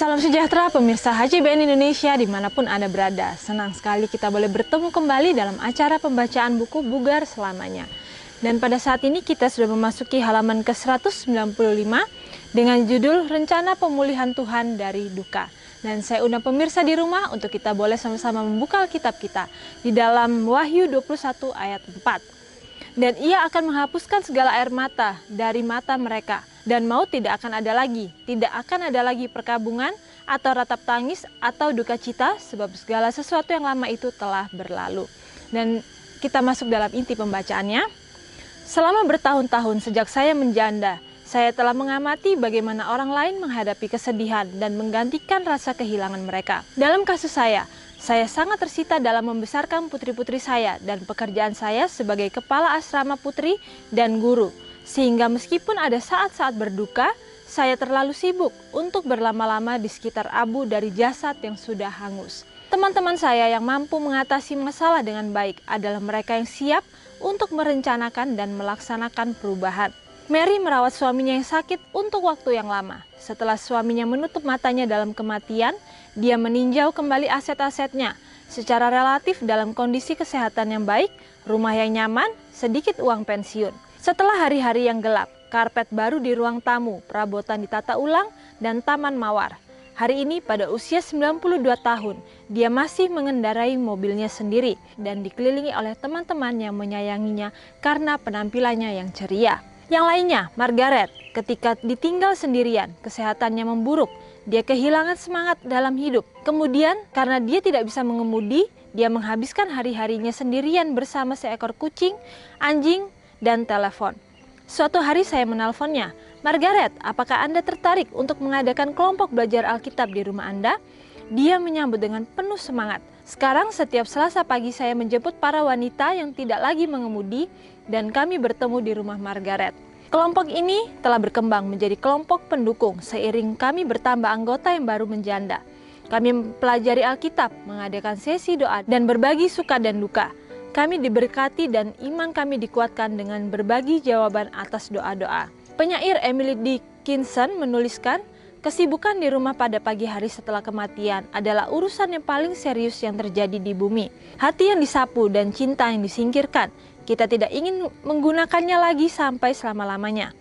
Salam sejahtera pemirsa HJBN Indonesia dimanapun Anda berada. Senang sekali kita boleh bertemu kembali dalam acara pembacaan buku Bugar Selamanya. Dan pada saat ini kita sudah memasuki halaman ke-195 dengan judul Rencana Pemulihan Tuhan dari Duka. Dan saya undang pemirsa di rumah untuk kita boleh sama-sama membuka Alkitab kita di dalam Wahyu 21 ayat 4. Dan ia akan menghapuskan segala air mata dari mata mereka. Dan maut tidak akan ada lagi, tidak akan ada lagi perkabungan atau ratap tangis atau duka cita, sebab segala sesuatu yang lama itu telah berlalu. Dan kita masuk dalam inti pembacaannya. Selama bertahun-tahun sejak saya menjanda, saya telah mengamati bagaimana orang lain menghadapi kesedihan dan menggantikan rasa kehilangan mereka. Dalam kasus saya sangat tersita dalam membesarkan putri-putri saya dan pekerjaan saya sebagai kepala asrama putri dan guru. Sehingga meskipun ada saat-saat berduka, saya terlalu sibuk untuk berlama-lama di sekitar abu dari jasad yang sudah hangus. Teman-teman saya yang mampu mengatasi masalah dengan baik adalah mereka yang siap untuk merencanakan dan melaksanakan perubahan. Mary merawat suaminya yang sakit untuk waktu yang lama. Setelah suaminya menutup matanya dalam kematian, dia meninjau kembali aset-asetnya. Secara relatif dalam kondisi kesehatan yang baik, rumah yang nyaman, sedikit uang pensiun. Setelah hari-hari yang gelap, karpet baru di ruang tamu, perabotan ditata ulang, dan taman mawar. Hari ini pada usia 92 tahun, dia masih mengendarai mobilnya sendiri dan dikelilingi oleh teman-teman yang menyayanginya karena penampilannya yang ceria. Yang lainnya, Margaret, ketika ditinggal sendirian, kesehatannya memburuk. Dia kehilangan semangat dalam hidup. Kemudian, karena dia tidak bisa mengemudi, dia menghabiskan hari-harinya sendirian bersama seekor kucing, anjing, dan telepon. Suatu hari saya menelponnya, "Margaret, apakah Anda tertarik untuk mengadakan kelompok belajar Alkitab di rumah Anda?" Dia menyambut dengan penuh semangat. Sekarang setiap Selasa pagi saya menjemput para wanita yang tidak lagi mengemudi dan kami bertemu di rumah Margaret. Kelompok ini telah berkembang menjadi kelompok pendukung seiring kami bertambah anggota yang baru menjanda. Kami mempelajari Alkitab, mengadakan sesi doa, dan berbagi suka dan duka. Kami diberkati dan iman kami dikuatkan dengan berbagi jawaban atas doa-doa. Penyair Emily Dickinson menuliskan, kesibukan di rumah pada pagi hari setelah kematian adalah urusan yang paling serius yang terjadi di bumi. Hati yang disapu dan cinta yang disingkirkan, kita tidak ingin menggunakannya lagi sampai selama-lamanya.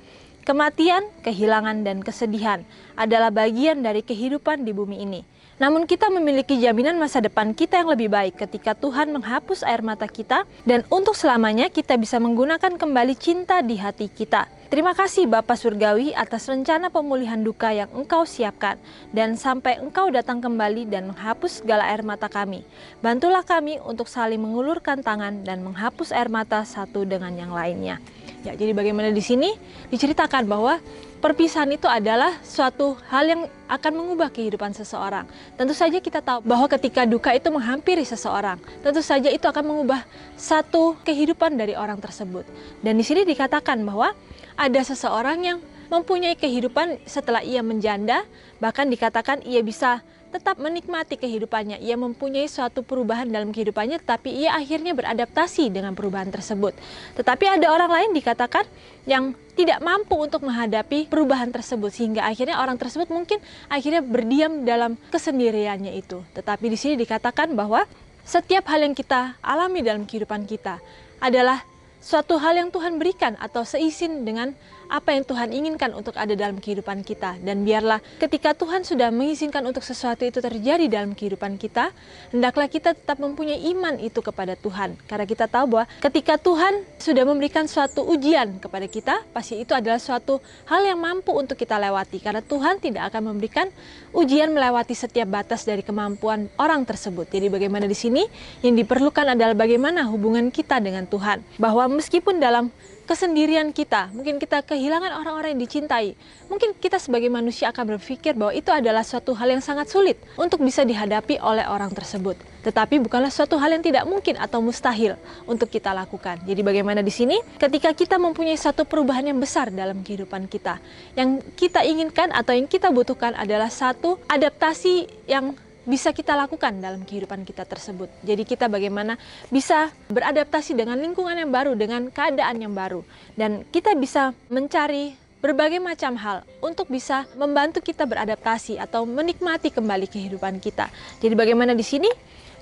Kematian, kehilangan, dan kesedihan adalah bagian dari kehidupan di bumi ini. Namun kita memiliki jaminan masa depan kita yang lebih baik ketika Tuhan menghapus air mata kita dan untuk selamanya kita bisa menggunakan kembali cinta di hati kita. Terima kasih Bapa Surgawi atas rencana pemulihan duka yang Engkau siapkan dan sampai Engkau datang kembali dan menghapus segala air mata kami. Bantulah kami untuk saling mengulurkan tangan dan menghapus air mata satu dengan yang lainnya. Ya, jadi bagaimana di sini diceritakan bahwa perpisahan itu adalah suatu hal yang akan mengubah kehidupan seseorang. Tentu saja kita tahu bahwa ketika duka itu menghampiri seseorang, tentu saja itu akan mengubah satu kehidupan dari orang tersebut. Dan di sini dikatakan bahwa ada seseorang yang mempunyai kehidupan setelah ia menjanda, bahkan dikatakan ia bisa tetap menikmati kehidupannya. Ia mempunyai suatu perubahan dalam kehidupannya, tapi ia akhirnya beradaptasi dengan perubahan tersebut. Tetapi ada orang lain dikatakan yang tidak mampu untuk menghadapi perubahan tersebut, sehingga akhirnya orang tersebut mungkin akhirnya berdiam dalam kesendiriannya itu. Tetapi di sini dikatakan bahwa setiap hal yang kita alami dalam kehidupan kita adalah suatu hal yang Tuhan berikan atau seisin dengan apa yang Tuhan inginkan untuk ada dalam kehidupan kita. Dan biarlah ketika Tuhan sudah mengizinkan untuk sesuatu itu terjadi dalam kehidupan kita, hendaklah kita tetap mempunyai iman itu kepada Tuhan. Karena kita tahu bahwa ketika Tuhan sudah memberikan suatu ujian kepada kita, pasti itu adalah suatu hal yang mampu untuk kita lewati. Karena Tuhan tidak akan memberikan ujian melewati setiap batas dari kemampuan orang tersebut. Jadi bagaimana di sini yang diperlukan adalah bagaimana hubungan kita dengan Tuhan. Bahwa meskipun dalam kesendirian kita, mungkin kita kehilangan orang-orang yang dicintai, mungkin kita sebagai manusia akan berpikir bahwa itu adalah suatu hal yang sangat sulit untuk bisa dihadapi oleh orang tersebut. Tetapi bukanlah suatu hal yang tidak mungkin atau mustahil untuk kita lakukan. Jadi bagaimana di sini ketika kita mempunyai satu perubahan yang besar dalam kehidupan kita, yang kita inginkan atau yang kita butuhkan adalah satu adaptasi yang bisa kita lakukan dalam kehidupan kita tersebut. Jadi kita bagaimana bisa beradaptasi dengan lingkungan yang baru, dengan keadaan yang baru. Dan kita bisa mencari berbagai macam hal untuk bisa membantu kita beradaptasi atau menikmati kembali kehidupan kita. Jadi bagaimana di sini?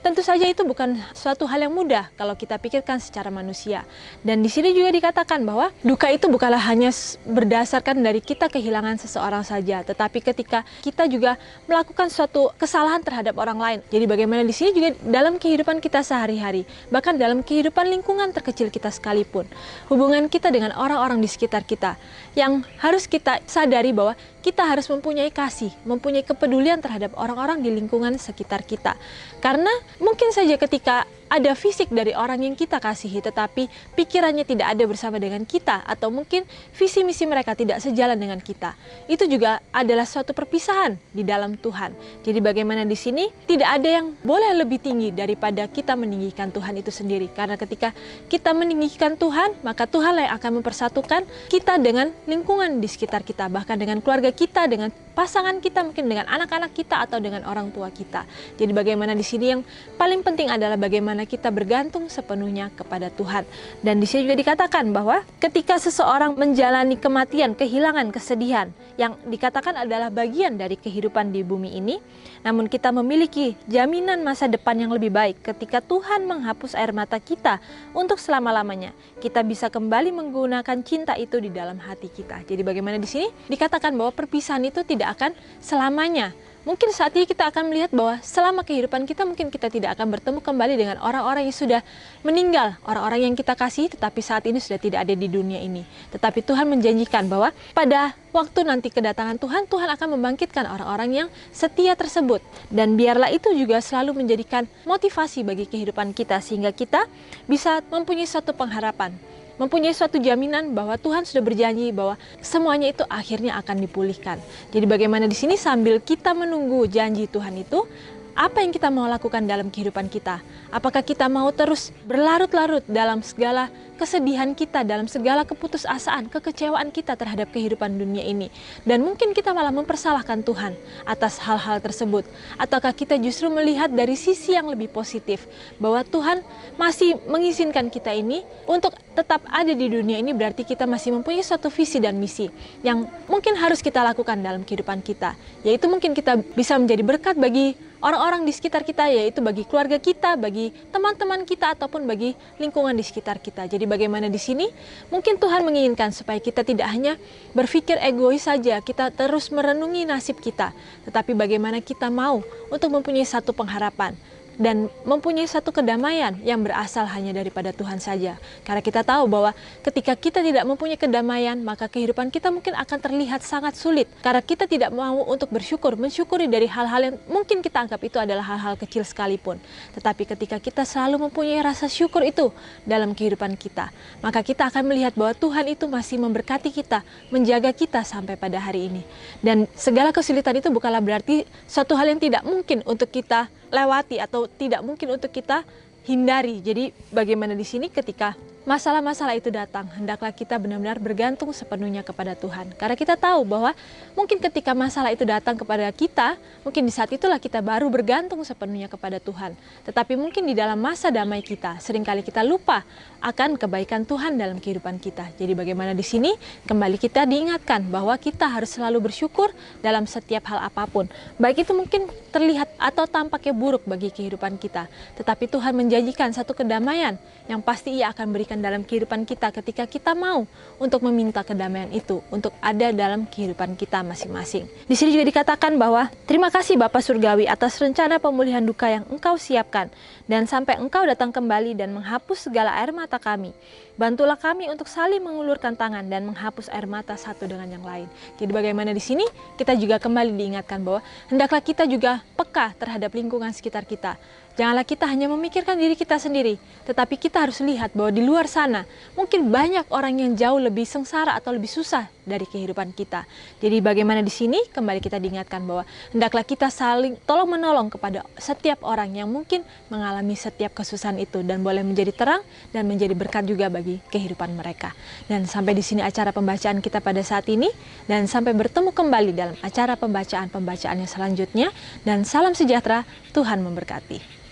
Tentu saja itu bukan suatu hal yang mudah kalau kita pikirkan secara manusia. Dan di sini juga dikatakan bahwa duka itu bukanlah hanya berdasarkan dari kita kehilangan seseorang saja, tetapi ketika kita juga melakukan suatu kesalahan terhadap orang lain. Jadi bagaimana di sini juga dalam kehidupan kita sehari-hari, bahkan dalam kehidupan lingkungan terkecil kita sekalipun, hubungan kita dengan orang-orang di sekitar kita, yang harus kita sadari bahwa kita harus mempunyai kasih, mempunyai kepedulian terhadap orang-orang di lingkungan sekitar kita. Karena mungkin saja ketika ada fisik dari orang yang kita kasihi, tetapi pikirannya tidak ada bersama dengan kita, atau mungkin visi misi mereka tidak sejalan dengan kita. Itu juga adalah suatu perpisahan di dalam Tuhan. Jadi bagaimana di sini tidak ada yang boleh lebih tinggi daripada kita meninggikan Tuhan itu sendiri. Karena ketika kita meninggikan Tuhan, maka Tuhan yang akan mempersatukan kita dengan lingkungan di sekitar kita, bahkan dengan keluarga kita, dengan pasangan kita, mungkin dengan anak-anak kita atau dengan orang tua kita. Jadi bagaimana di sini yang paling penting adalah bagaimana kita bergantung sepenuhnya kepada Tuhan. Dan di sini juga dikatakan bahwa ketika seseorang menjalani kematian, kehilangan, kesedihan, yang dikatakan adalah bagian dari kehidupan di bumi ini, namun kita memiliki jaminan masa depan yang lebih baik ketika Tuhan menghapus air mata kita untuk selama-lamanya. Kita bisa kembali menggunakan cinta itu di dalam hati kita. Jadi bagaimana di sini dikatakan bahwa perpisahan itu tidak akan selamanya. Mungkin saat ini kita akan melihat bahwa selama kehidupan kita mungkin kita tidak akan bertemu kembali dengan orang-orang yang sudah meninggal, orang-orang yang kita kasih tetapi saat ini sudah tidak ada di dunia ini. Tetapi Tuhan menjanjikan bahwa pada waktu nanti kedatangan Tuhan, Tuhan akan membangkitkan orang-orang yang setia tersebut. Dan biarlah itu juga selalu menjadikan motivasi bagi kehidupan kita sehingga kita bisa mempunyai suatu pengharapan, mempunyai suatu jaminan bahwa Tuhan sudah berjanji bahwa semuanya itu akhirnya akan dipulihkan. Jadi bagaimana di sini sambil kita menunggu janji Tuhan itu, apa yang kita mau lakukan dalam kehidupan kita? Apakah kita mau terus berlarut-larut dalam segala kesedihan kita, dalam segala keputusasaan, kekecewaan kita terhadap kehidupan dunia ini? Dan mungkin kita malah mempersalahkan Tuhan atas hal-hal tersebut. Ataukah kita justru melihat dari sisi yang lebih positif, bahwa Tuhan masih mengizinkan kita ini untuk tetap ada di dunia ini, berarti kita masih mempunyai suatu visi dan misi yang mungkin harus kita lakukan dalam kehidupan kita. Yaitu mungkin kita bisa menjadi berkat bagi orang-orang di sekitar kita, yaitu bagi keluarga kita, bagi teman-teman kita, ataupun bagi lingkungan di sekitar kita. Jadi bagaimana di sini mungkin Tuhan menginginkan supaya kita tidak hanya berpikir egois saja, kita terus merenungi nasib kita, tetapi bagaimana kita mau untuk mempunyai satu pengharapan dan mempunyai satu kedamaian yang berasal hanya daripada Tuhan saja. Karena kita tahu bahwa ketika kita tidak mempunyai kedamaian, maka kehidupan kita mungkin akan terlihat sangat sulit. Karena kita tidak mau untuk bersyukur, mensyukuri dari hal-hal yang mungkin kita anggap itu adalah hal-hal kecil sekalipun. Tetapi ketika kita selalu mempunyai rasa syukur itu dalam kehidupan kita, maka kita akan melihat bahwa Tuhan itu masih memberkati kita, menjaga kita sampai pada hari ini. Dan segala kesulitan itu bukanlah berarti suatu hal yang tidak mungkin untuk kita lewati atau tidak mungkin untuk kita hindari. Jadi bagaimana di sini ketika masalah-masalah itu datang, hendaklah kita benar-benar bergantung sepenuhnya kepada Tuhan. Karena kita tahu bahwa mungkin ketika masalah itu datang kepada kita, mungkin di saat itulah kita baru bergantung sepenuhnya kepada Tuhan. Tetapi mungkin di dalam masa damai kita, seringkali kita lupa akan kebaikan Tuhan dalam kehidupan kita. Jadi bagaimana di sini kembali kita diingatkan bahwa kita harus selalu bersyukur dalam setiap hal apapun. Baik itu mungkin terlihat atau tampaknya buruk bagi kehidupan kita, tetapi Tuhan menjanjikan satu kedamaian yang pasti Ia akan berikan dalam kehidupan kita ketika kita mau untuk meminta kedamaian itu untuk ada dalam kehidupan kita masing-masing. Di sini juga dikatakan bahwa terima kasih Bapa Surgawi atas rencana pemulihan duka yang Engkau siapkan, dan sampai Engkau datang kembali dan menghapus segala air mata kami. Bantulah kami untuk saling mengulurkan tangan dan menghapus air mata satu dengan yang lain. Jadi bagaimana di sini kita juga kembali diingatkan bahwa hendaklah kita juga peka terhadap lingkungan sekitar kita. Janganlah kita hanya memikirkan diri kita sendiri, tetapi kita harus lihat bahwa di luar sana mungkin banyak orang yang jauh lebih sengsara atau lebih susah dari kehidupan kita. Jadi bagaimana di sini kembali kita diingatkan bahwa hendaklah kita saling tolong-menolong kepada setiap orang yang mungkin mengalami setiap kesusahan itu, dan boleh menjadi terang dan menjadi berkat juga bagi kehidupan mereka. Dan sampai di sini acara pembacaan kita pada saat ini, dan sampai bertemu kembali dalam acara pembacaan-pembacaan yang selanjutnya, dan salam sejahtera, Tuhan memberkati.